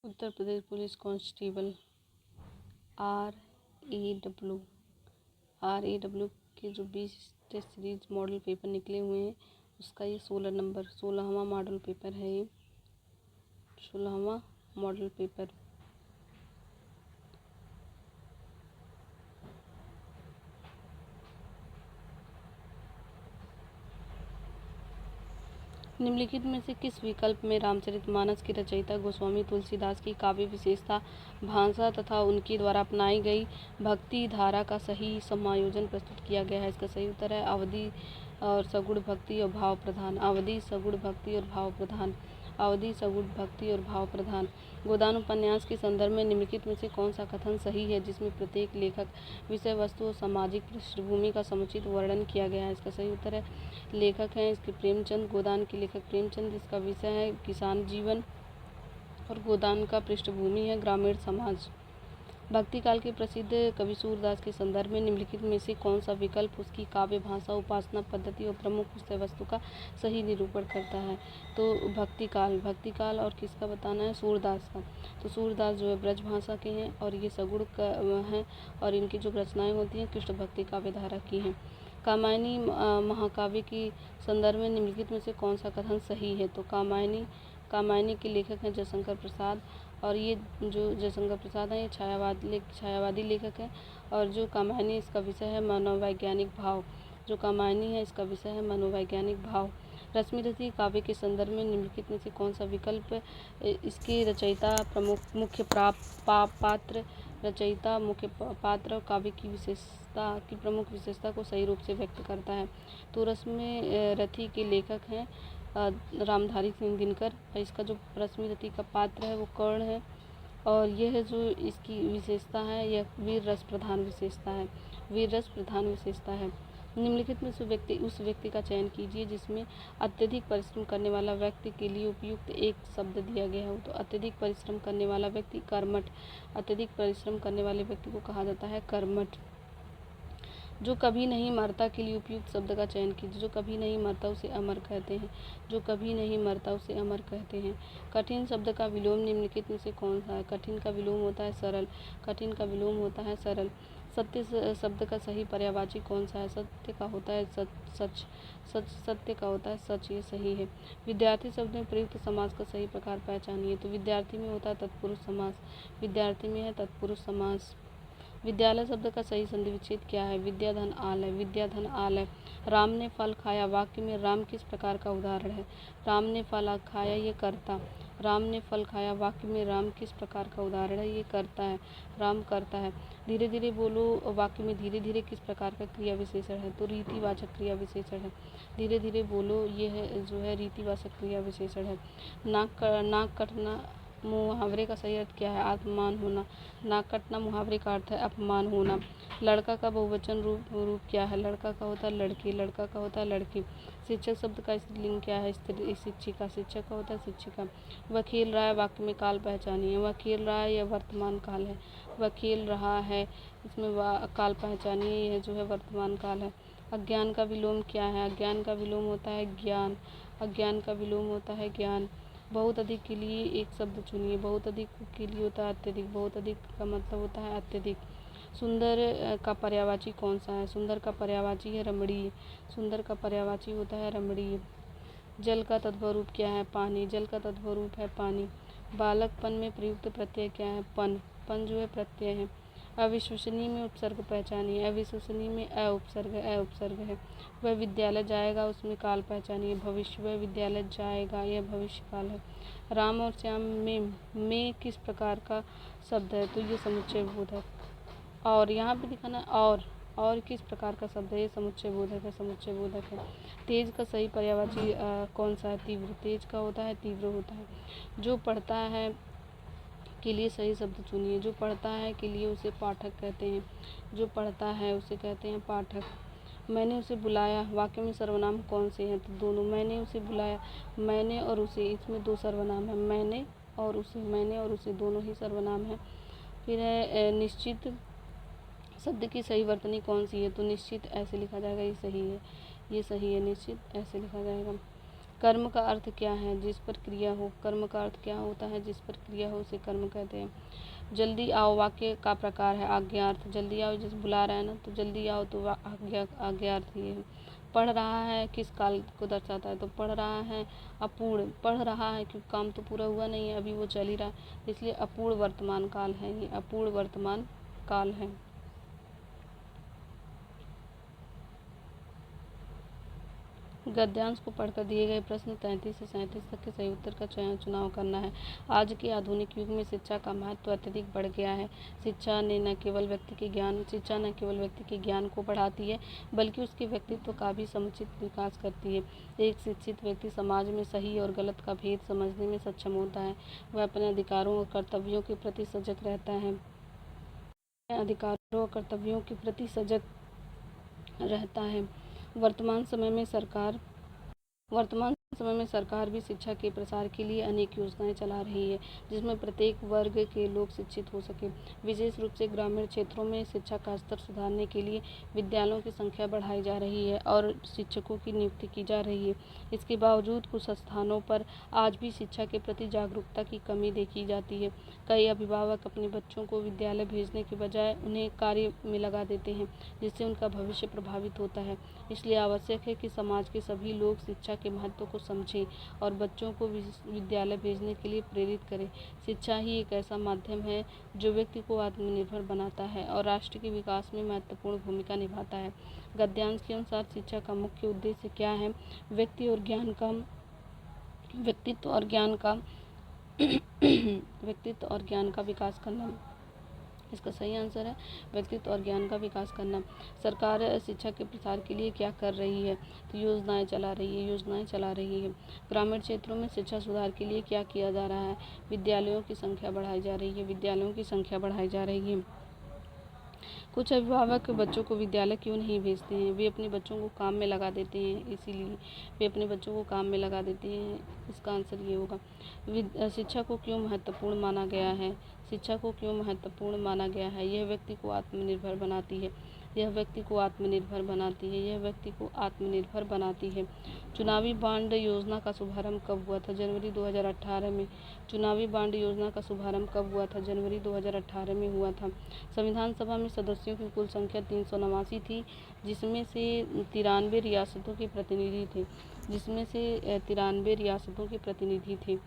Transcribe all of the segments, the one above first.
Uttar Pradesh police constable RAW के जो 20 test series model paper निकले हुए हैं उसका ये 16वां मॉडल पेपर है। ये 16वां मॉडल पेपर। निम्नलिखित में से किस विकल्प में रामचरितमानस की रचयिता गोस्वामी तुलसीदास की काव्य विशेषता, भाषा तथा उनके द्वारा अपनाई गई भक्ति धारा का सही समायोजन प्रस्तुत किया गया है? इसका सही उत्तर है अवधि और सगुण भक्ति और भाव प्रधान। अवधि सगुण भक्ति और भाव प्रधान। अवधि सगुण भक्ति और भाव प्रधान। गोदान उपन्यास के संदर्भ में निम्नलिखित में से कौन सा कथन सही है जिसमें प्रत्येक लेखक विषय वस्तु और सामाजिक पृष्ठभूमि का समुचित वर्णन किया गया है? इसका सही उत्तर है लेखक हैं इसके प्रेमचंद। गोदान के लेखक प्रेमचंद। इसका विषय है किसान जीवन और गोदान का पृष्ठभूमि है ग्रामीण समाज। भक्ति काल के प्रसिद्ध कवि सूरदास के संदर्भ में निम्नलिखित में से कौन सा विकल्प उसकी काव्य भाषा, उपासना पद्धति और प्रमुख विषय वस्तु का सही निरूपण करता है? तो भक्ति काल और किसका बताना है? सूरदास का। तो सूरदास जो है ब्रज भाषा के हैं और ये सगुण हैं और इनकी जो रचनाएं होती हैं कृष्ण भक्ति काव्य धारा की हैं। कामायनी महाकाव्य के संदर्भ में निम्नलिखित में से कौन सा कथन सही है? तो कामायनी के लेखक हैं जयशंकर प्रसाद और ये जो जयशंकर प्रसाद हैं ये छायावादी लेखक हैं और जो कामायनी इसका विषय है मनोवैज्ञानिक भाव। जो कामायनी है इसका विषय है मनोवैज्ञानिक भाव। रश्मिरथी काव्य के संदर्भ में निम्नलिखित में से कौन सा विकल्प इसके रचयिता मुख्य पात्र रचयिता मुख्य पात्र और काव्य की विशेषता की प्रमुख विशेषता को सही रूप से व्यक्त करता है? तो रश्मिरथी के लेखक हैं रामधारी सिंह दिनकर। इसका जो रश्मिरथी का पात्र है वो कर्ण है और यह जो इसकी विशेषता है यह वीर रस प्रधान विशेषता है। निम्नलिखित में से उस व्यक्ति का चयन कीजिए जिसमें अत्यधिक परिश्रम करने वाला व्यक्ति के लिए उपयुक्त एक शब्द दिया गया हो। तो अत्यधिक परिश्रम करने वाला व्यक्ति कर्मठ। अत्यधिक परिश्रम करने वाले व्यक्ति को कहा जाता है कर्मठ। जो कभी नहीं मरता के लिए उपयुक्त शब्द का चयन कीजिए। जो कभी नहीं मरता उसे अमर कहते हैं। जो कभी नहीं मरता उसे अमर कहते हैं। कठिन शब्द का विलोम निम्नलिखित में से कौन सा है? कठिन का विलोम होता है सरल। कठिन का विलोम होता है सरल। सत्य शब्द का सही पर्यायवाची कौन सा है? सत्य का होता है सच। सत्य का होता है सच, ये सही है। विद्यार्थी शब्द में प्रयुक्त समास का सही प्रकार पहचानिए। तो विद्यार्थी में होता है तत्पुरुष समास। विद्यार्थी में है तत्पुरुष समास। विद्यालय शब्द का सही संधि विच्छेद क्या है? विद्याधन आलय। विद्याधन आलय। राम ने फल खाया वाक्य में राम किस प्रकार का उदाहरण है? राम ने फल खाया ये कर्ता। राम ने फल खाया वाक्य में राम किस प्रकार का उदाहरण है? ये करता है, राम करता है। धीरे धीरे बोलो वाक्य में धीरे धीरे किस प्रकार का क्रिया विशेषण है? तो रीतिवाचक क्रिया विशेषण है। धीरे धीरे बोलो ये है जो है रीतिवाचक क्रिया विशेषण है। नाक कटना मुहावरे का सही अर्थ क्या है? अपमान होना। नाक कटना मुहावरे का अर्थ है अपमान होना। लड़का का बहुवचन रूप क्या है? लड़का का होता है लड़की। लड़का का होता है लड़की। शिक्षक शब्द का स्त्रीलिंग क्या है? स्त्री शिक्षिका। शिक्षक का होता है शिक्षिका। वह खेल रहा है वाक्य में काल पहचानिए। वह खेल रहा है यह वर्तमान काल है। वह खेल रहा है इसमें काल पहचानिए, यह जो है वर्तमान काल है। अज्ञान का विलोम क्या है? अज्ञान का विलोम होता है ज्ञान। अज्ञान का विलोम होता है ज्ञान। बहुत अधिक के लिए एक शब्द चुनिए। बहुत अधिक के लिए होता है अत्यधिक। बहुत अधिक का मतलब होता है अत्यधिक। सुंदर का पर्यायवाची कौन सा है? सुंदर का पर्यायवाची है रमणीय। सुंदर का पर्यायवाची होता है रमणीय। जल का तद्भव रूप क्या है? पानी। जल का तद्भव रूप है पानी। बालकपन में प्रयुक्त प्रत्यय क्या है? पन। पन जो है प्रत्यय है। अविश्वसनीय में उपसर्ग पहचानिए। अविश्वसनीय में अ उपसर्ग है। वह विद्यालय जाएगा उसमें काल पहचानिए। भविष्य। वह विद्यालय जाएगा यह भविष्य काल है। राम और श्याम में किस प्रकार का शब्द है? तो ये समुच्चय बोधक। और यहाँ पे दिखाना और किस प्रकार का शब्द है? ये समुच्चय बोधक है। समुच्चय बोधक है। तेज का सही पर्यायवाची कौन सा है? तीव्र। तेज का होता है तीव्र होता है। जो पढ़ता है के लिए सही शब्द चुनिए। जो पढ़ता है के लिए उसे पाठक कहते हैं। जो पढ़ता है उसे कहते हैं पाठक। मैंने उसे बुलाया वाक्य में सर्वनाम कौन से हैं? तो दोनों। मैंने उसे बुलाया, मैंने और उसे, इसमें दो सर्वनाम है। मैंने और उसे दोनों ही सर्वनाम है। फिर है निश्चित शब्द की सही वर्तनी कौन सी है? तो निश्चित ऐसे लिखा जाएगा, ये सही है। ये सही है, निश्चित ऐसे लिखा जाएगा। कर्म का अर्थ क्या है? जिस पर क्रिया हो। कर्म का अर्थ क्या होता है? जिस पर क्रिया हो उसे कर्म कहते हैं। जल्दी आओ वाक्य का प्रकार है आज्ञार्थ। जल्दी आओ जैसे बुला रहा है ना, तो जल्दी आओ तो आज्ञार्थ ये है। पढ़ रहा है किस काल को दर्शाता है? तो पढ़ रहा है अपूर्ण। पढ़ रहा है क्योंकि काम तो पूरा हुआ नहीं है, अभी वो चल ही रहा है, इसलिए अपूर्ण वर्तमान काल है, ये अपूर्ण वर्तमान काल है। गद्यांश को पढ़कर दिए गए प्रश्न 33 से 37 तक के सही उत्तर का चुनाव करना है। आज के आधुनिक युग में शिक्षा का महत्व अत्यधिक बढ़ गया है। शिक्षा न केवल व्यक्ति के ज्ञान को बढ़ाती है, बल्कि उसके व्यक्तित्व का भी समुचित विकास करती है। एक शिक्षित व्यक्ति समाज में सही और गलत का भेद समझने में सक्षम होता है। वह अपने अधिकारों और कर्तव्यों के प्रति सजग रहता है। वर्तमान समय में सरकार भी शिक्षा के प्रसार के लिए अनेक योजनाएं चला रही है, जिसमें प्रत्येक वर्ग के लोग शिक्षित हो सके। विशेष रूप से ग्रामीण क्षेत्रों में शिक्षा का स्तर सुधारने के लिए विद्यालयों की संख्या बढ़ाई जा रही है और शिक्षकों की नियुक्ति की जा रही है। इसके बावजूद कुछ स्थानों पर आज भी शिक्षा के प्रति जागरूकता की कमी देखी जाती है। कई अभिभावक अपने बच्चों को विद्यालय भेजने के बजाय उन्हें कार्य में लगा देते हैं, जिससे उनका भविष्य प्रभावित होता है। इसलिए आवश्यक है कि समाज के सभी लोग शिक्षा के महत्व को समझें और बच्चों को विद्यालय भेजने के लिए प्रेरित करें। शिक्षा ही एक ऐसा माध्यम है जो व्यक्ति को आत्मनिर्भर बनाता है और राष्ट्र के विकास में महत्वपूर्ण भूमिका निभाता है। गद्यांश के अनुसार शिक्षा का मुख्य उद्देश्य क्या है? व्यक्तित्व और ज्ञान का विकास करना। इसका सही आंसर है व्यक्तित्व और ज्ञान का विकास करना। सरकार शिक्षा के प्रसार के लिए क्या कर रही है? तो योजनाएं चला रही है। ग्रामीण क्षेत्रों में शिक्षा सुधार के लिए क्या किया जा रहा है? विद्यालयों की संख्या बढ़ाई जा रही है। कुछ अभिभावक बच्चों को विद्यालय क्यों नहीं भेजते हैं? वे अपने बच्चों को काम में लगा देते हैं, इसीलिए वे अपने बच्चों को काम में लगा देते हैं। इसका आंसर ये होगा। शिक्षा को क्यों महत्वपूर्ण माना गया है? यह व्यक्ति को आत्मनिर्भर बनाती है। चुनावी बांड योजना का शुभारंभ कब हुआ था? जनवरी 2018 में। जनवरी 2018 में हुआ था। संविधान सभा में सदस्यों की कुल संख्या 389 थी, जिसमें से 93 रियासतों के प्रतिनिधि थे।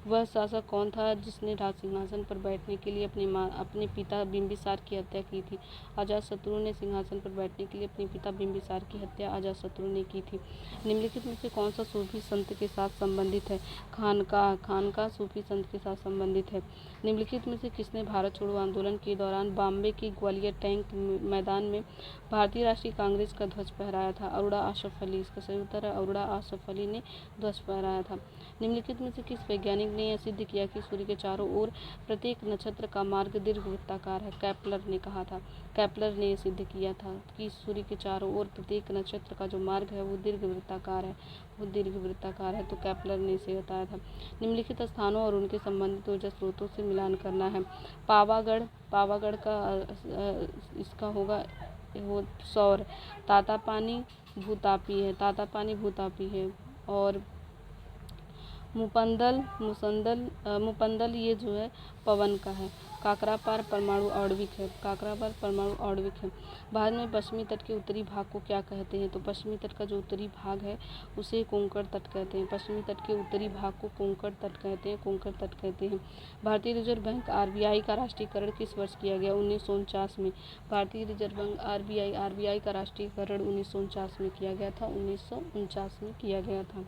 वह शासक कौन था जिसने राज सिंहासन पर बैठने के लिए अपने पिता बिंबिसार की हत्या की थी? अजातशत्रु ने सिंहासन पर बैठने के लिए अपने पिता बिंबिसार की हत्या अजातशत्रु ने की थी। निम्नलिखित में से कौन सा सूफी संत के साथ संबंधित है? खानका सूफी संत के साथ संबंधित है। निम्नलिखित में से किसने भारत छोड़ो आंदोलन के दौरान बॉम्बे के ग्वालियर टैंक मैदान में भारतीय राष्ट्रीय कांग्रेस का ध्वज फहराया था? अरोड़ा आसफ अली। इसका सही उत्तर है अरोड़ा आसफ अली ने ध्वज फहराया था। निम्नलिखित में से किस वैज्ञानिक ने यह सिद्ध किया कि सूर्य के चारों ओर प्रत्येक नक्षत्र का मार्ग दीर्घवृत्ताकार है? केपलर ने यह सिद्ध किया था कि सूर्य के चारों ओर प्रत्येक नक्षत्र का जो मार्ग है वो दीर्घवृत्ताकार है, तो केपलर ने इसे बताया था। निम्नलिखित स्थानों और उनके संबंधित ऊर्जा स्रोतों से मिलान करना है। पावागढ़ का इसका होगा वो सौर। तातापानी भूतापी है और मुपंदल ये जो है पवन का है। काकरापार परमाणु आणविक है। भारत में पश्चिमी तट के उत्तरी भाग को क्या कहते हैं? तो पश्चिमी तट का जो उत्तरी भाग है उसे कोंकण तट कहते हैं। भारतीय रिजर्व बैंक RBI का राष्ट्रीयकरण किस वर्ष किया गया? 1949 में। भारतीय रिजर्व बैंक RBI का राष्ट्रीयकरण 1949 में किया गया था।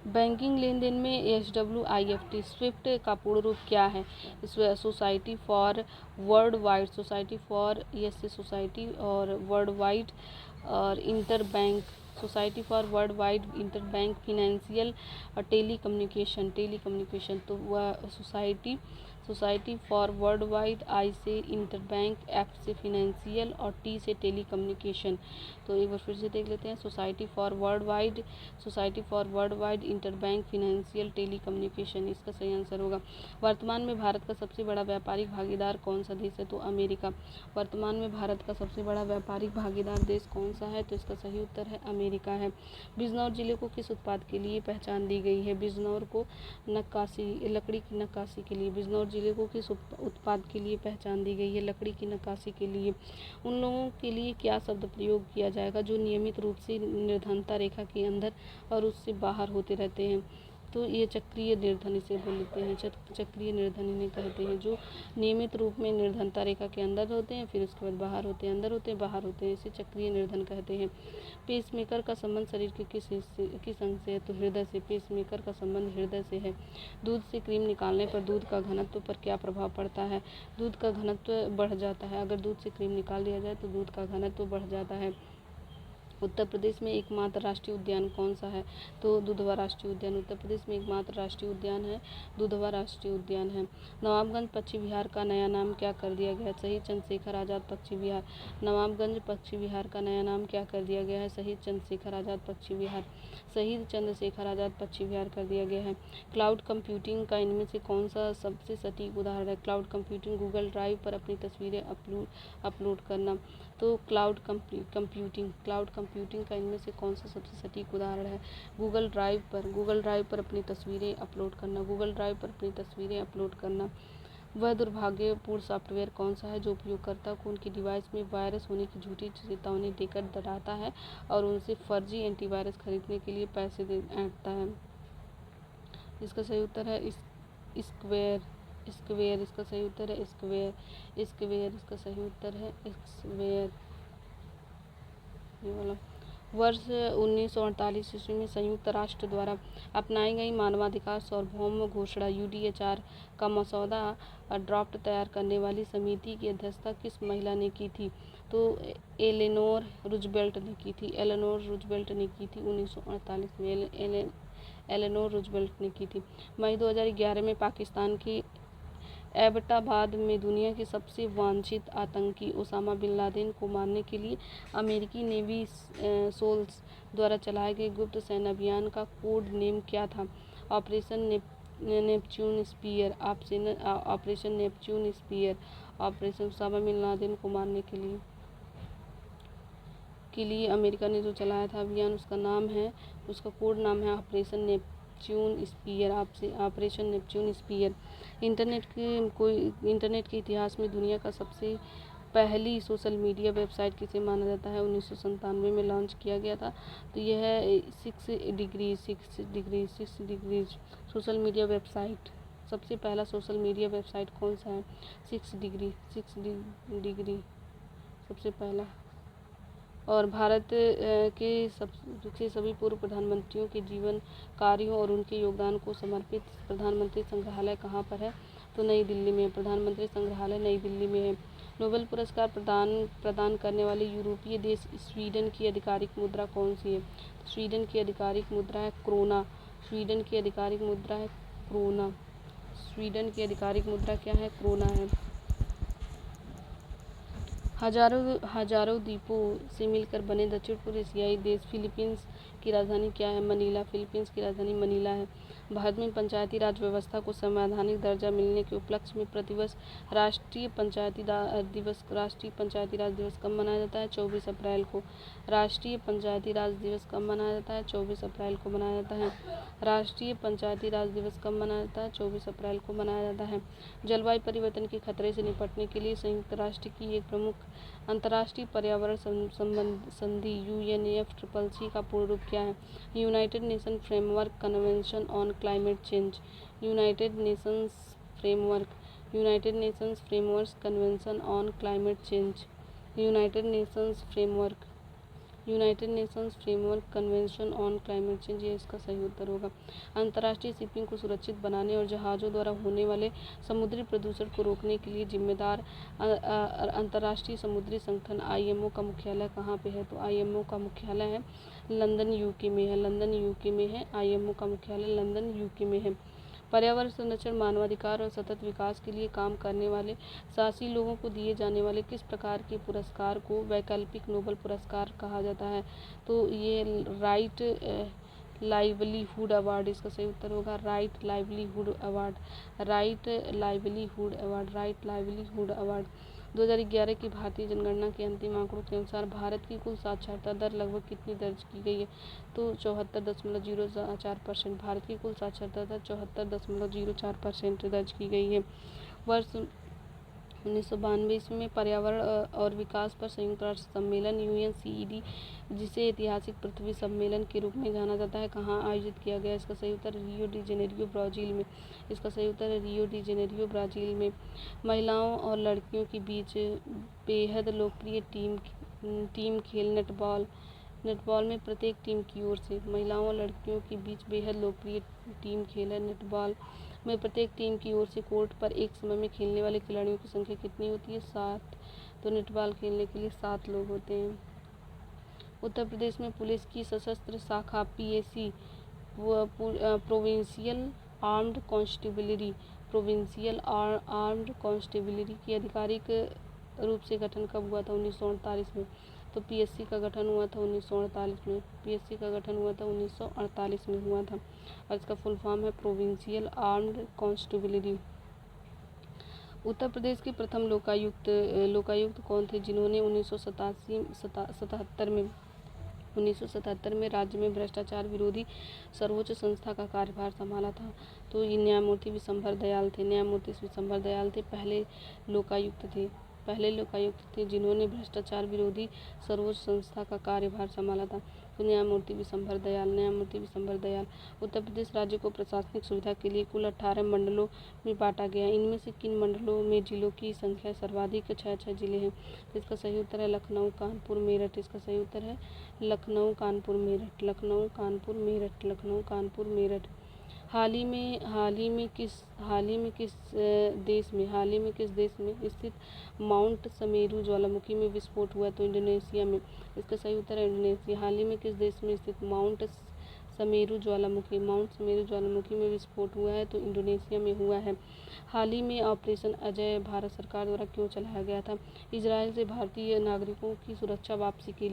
बैंकिंग लेन देन में SWIFT स्विफ्ट का पूर्ण रूप क्या है? सोसाइटी फॉर वर्ल्ड वाइड और इंटरबैंक फाइनेंशियल टेलीकम्युनिकेशन। तो वह society society for world wide, I से इंटरबैंक, एफ से फिनेंशियल और टी से टेलीकम्युनिकेशन। तो एक बार फिर से देख लेते हैं। Society for world wide, interbank, financial, telecommunication इसका सही आंसर होगा। वर्तमान में भारत का सबसे बड़ा व्यापारिक भागीदार कौन सा देश है? तो अमेरिका। वर्तमान में भारत का सबसे बड़ा व्यापारिक भागीदार देश कौन सा है? तो इसका सही उत्तर है अमेरिका है। बिजनौर जिले को किस उत्पाद के लिए पहचान दी गई है? बिजनौर को लकड़ी की नक्काशी के लिए। बिजनौर जिले को किस उत्पाद के लिए पहचान दी गई है? लकड़ी की नक्काशी के लिए। उन लोगों के लिए क्या शब्द प्रयोग किया जाएगा जो नियमित रूप से निर्धनता रेखा के अंदर और उससे बाहर होते रहते हैं? तो ये चक्रीय निर्धन इसे बोलते हैं, चक्रीय निर्धन इन्हें कहते हैं, जो नियमित रूप में निर्धनता रेखा के अंदर होते हैं, फिर उसके बाद बाहर होते हैं, अंदर होते हैं, बाहर होते हैं, इसे चक्रीय निर्धन कहते हैं। पेसमेकर का संबंध शरीर के किस अंग से है? तो हृदय से। पेसमेकर का संबंध हृदय से है। दूध से क्रीम निकालने पर दूध का घनत्व पर क्या प्रभाव पड़ता है? दूध का घनत्व बढ़ जाता है। अगर दूध से क्रीम निकाल दिया जाए तो दूध का घनत्व बढ़ जाता है। उत्तर प्रदेश में एकमात्र राष्ट्रीय उद्यान कौन सा है? तो दुधवा राष्ट्रीय उद्यान। उत्तर प्रदेश में एकमात्र राष्ट्रीय उद्यान है दुधवा राष्ट्रीय उद्यान है। नवाबगंज पक्षी विहार का नया नाम क्या कर दिया गया है? शहीद चंद्रशेखर आज़ाद पक्षी विहार। नवाबगंज पक्षी विहार का नया नाम क्या कर दिया गया है? शहीद चंद्रशेखर आज़ाद पक्षी विहार। शहीद चंद्रशेखर आज़ाद पक्षी विहार कर दिया गया है। क्लाउड कंप्यूटिंग का इनमें से कौन सा सबसे सटीक उदाहरण है? क्लाउड कंप्यूटिंग गूगल ड्राइव पर अपनी तस्वीरें अपलोड करना। तो क्लाउड कंप्यूटिंग का इनमें से कौन सा सबसे सटीक उदाहरण है? गूगल ड्राइव पर अपनी तस्वीरें अपलोड करना। गूगल ड्राइव पर अपनी तस्वीरें अपलोड करना। वह दुर्भाग्यपूर्ण सॉफ्टवेयर कौन सा है जो उपयोगकर्ता को उनके डिवाइस में वायरस होने की झूठी चेतावनी देकर डराता है और उनसे फर्जी एंटीवायरस खरीदने के लिए पैसे ऐंठता है? इसका सही उत्तर है स्क्वेयर। इसका सही उत्तर है स्क्वेयर इसका सही उत्तर है स्क्वेयर। ये वाला वर्ष 1948 ईस्वी में संयुक्त राष्ट्र द्वारा अपनाई गई मानवाधिकार सार्वभौम घोषणा UDHR का मसौदा ड्राफ्ट तैयार करने वाली समिति की अध्यक्षता किस महिला ने की थी? तो एलेनोर रूजवेल्ट ने की थी। 1948 में एलेनोर रूजवेल्ट ने की थी। मई 2011 में पाकिस्तान की एबटाबाद में दुनिया के सबसे वांछित आतंकी ओसामा बिन लादेन को मारने के लिए अमेरिकी नेवी सोल्स द्वारा चलाए गए गुप्त सैन्य अभियान का कोड नेम क्या था? Operation Neptune spear. Operation Neptune spear. Operation Osama bin Laden को मारने के लिए अमेरिका ने जो चलाया था अभियान, उसका कोड नाम है operation Neptune spear. Operation Neptune spear. Internet के इतिहास में दुनिया का सबसे पहली सोशल मीडिया वेबसाइट किसे माना जाता है? 1997 में लॉन्च किया गया था। तो यह है 6 डिग्रीज सोशल मीडिया वेबसाइट। सबसे पहला सोशल मीडिया वेबसाइट कौन सा है? 6 डिग्री सबसे पहला। और भारत के सभी पूर्व प्रधानमंत्रियों के जीवन कार्यों और उनके योगदान को समर्पित प्रधानमंत्री संग्रहालय कहाँ पर है? तो नई दिल्ली में। प्रधानमंत्री संग्रहालय नई दिल्ली में है। नोबेल पुरस्कार प्रदान करने वाले यूरोपीय देश स्वीडन की आधिकारिक मुद्रा कौन सी है? स्वीडन की आधिकारिक मुद्रा है क्रोना। स्वीडन की आधिकारिक मुद्रा क्या है? क्रोना है। हजारों द्वीपों से मिलकर बने दक्षिण पूर्व एशियाई देश फिलीपींस की राजधानी क्या है? मनीला। फिलीपींस की राजधानी मनीला है। भारत में पंचायती राज व्यवस्था को संवैधानिक दर्जा मिलने के उपलक्ष्य में प्रतिवर्ष राष्ट्रीय पंचायती राज दिवस कब मनाया जाता है? 24 अप्रैल को। राष्ट्रीय पंचायती राज दिवस कब मनाया जाता है? 24 अप्रैल को मनाया जाता है। राष्ट्रीय पंचायती राज दिवस कब मनाया जाता है? 24 अप्रैल को मनाया जाता है। जलवायु परिवर्तन के खतरे से निपटने के लिए संयुक्त राष्ट्र की एक प्रमुख अंतर्राष्ट्रीय पर्यावरण संधि UNFCCC का पूर्ण रूप क्या है? United nation framework convention on climate change. United Nations framework convention on climate change. United Nations framework convention on climate change, ये इसका सही उत्तर होगा। अंतर्राष्ट्रीय शिपिंग को सुरक्षित बनाने और जहाज़ों द्वारा होने वाले समुद्री प्रदूषण को रोकने के लिए जिम्मेदार अंतर्राष्ट्रीय समुद्री संगठन IMO का मुख्यालय कहाँ पे है? तो IMO का मुख्यालय है लंदन, UK में है। IMO का मुख्यालय लंदन, UK में है। पर्यावरण संरक्षण, मानवाधिकार और सतत विकास के लिए काम करने वाले साहसी लोगों को दिए जाने वाले किस प्रकार के पुरस्कार को वैकल्पिक नोबेल पुरस्कार कहा जाता है? तो ये राइट लाइवलीहुड अवार्ड इसका सही उत्तर होगा। Right livelihood award, right livelihood award, right livelihood award. 2011 की भारतीय जनगणना के अंतिम आंकड़ों के अनुसार भारत की कुल साक्षरता दर लगभग कितनी दर्ज की गई है? तो 74.04%। भारत की कुल साक्षरता दर 74.04% दर्ज की गई है। वर्ष 1992 ईस्वी में पर्यावरण और विकास पर संयुक्त राष्ट्र सम्मेलन UNCED, जिसे ऐतिहासिक पृथ्वी सम्मेलन के रूप में जाना जाता है, कहाँ आयोजित किया गया? इसका सही उत्तर रियो डी जेनेरियो, ब्राज़ील में। इसका सही उत्तर है रियो डी जेनेरियो, ब्राज़ील में। महिलाओं और लड़कियों के बीच बेहद लोकप्रिय टीम खेल नेटबॉल। नेटबॉल में प्रत्येक टीम की ओर से महिलाओं और लड़कियों के बीच बेहद लोकप्रिय टीम खेल है नेटबॉल में प्रत्येक टीम की ओर से कोर्ट पर एक समय में खेलने वाले खिलाड़ियों की संख्या कितनी होती है? 7। तो नेटबॉल खेलने के लिए 7 लोग होते हैं। उत्तर प्रदेश में पुलिस की सशस्त्र शाखा PAC, provincial armed constabulary, provincial armed constabulary की आधिकारिक रूप से गठन कब हुआ था? 1948 में। तो PSC का गठन हुआ था 1948 में। PSC का गठन हुआ था 1948 में हुआ था और इसका फुल फॉर्म है provincial armed constabulary. Uttar Pradesh के प्रथम लोकायुक्त कौन थे, जिन्होंने 1977 में राज्य में भ्रष्टाचार विरोधी सर्वोच्च संस्था का कार्यभार संभाला था? तो ये न्यायमूर्ति विशंभर दयाल थे। न्यायमूर्ति विशंभर दयाल थे, पहले लोकायुक्त थे जिन्होंने भ्रष्टाचार विरोधी सर्वोच्च संस्था का कार्यभार संभाला था। तो न्यायमूर्ति विशंभर दयाल। उत्तर प्रदेश राज्य को प्रशासनिक सुविधा के लिए कुल 18 मंडलों में बांटा गया। इनमें से किन मंडलों में जिलों की संख्या सर्वाधिक? 6 जिले हैं। तो इसका सही उत्तर है लखनऊ, कानपुर, मेरठ। इसका सही उत्तर है लखनऊ, कानपुर, मेरठ, लखनऊ, कानपुर, मेरठ, लखनऊ, कानपुर, मेरठ। हाल ही में किस देश में स्थित माउंट समेरू ज्वालामुखी में विस्फोट हुआ? तो इंडोनेशिया में। इसका सही उत्तर है इंडोनेशिया। हाल ही में किस देश में स्थित माउंट समेरू ज्वालामुखी में विस्फोट हुआ है? तो इंडोनेशिया में हुआ है। हाल ही में ऑपरेशन अजय भारत सरकार द्वारा क्यों चलाया गया था? इजराइल से भारतीय नागरिकों की सुरक्षित वापसी के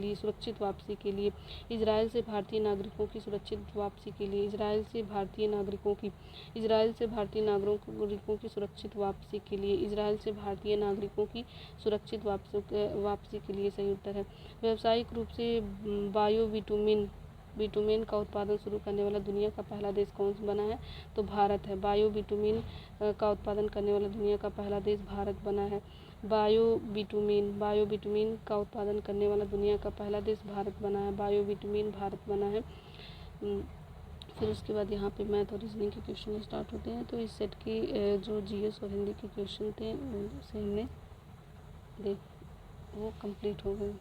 लिए। इजराइल से भारतीय नागरिकों की सुरक्षित वापसी के लिए सही उत्तर है। व्यावसायिक रूप से बिटुमेन का उत्पादन शुरू करने वाला दुनिया का पहला देश कौन बना है? तो भारत है। बायो बिटुमेन का उत्पादन करने वाला दुनिया का पहला देश भारत बना है। बायो बिटुमेन का उत्पादन करने वाला दुनिया का पहला देश भारत बना है। बायो बिटुमेन भारत बना है। फिर उसके बाद यहाँ पे मैथ और रीजनिंग के क्वेश्चन स्टार्ट होते हैं। तो इस सेट की जो GS और हिंदी के क्वेश्चन थे उसे हमने वो कंप्लीट हो गए।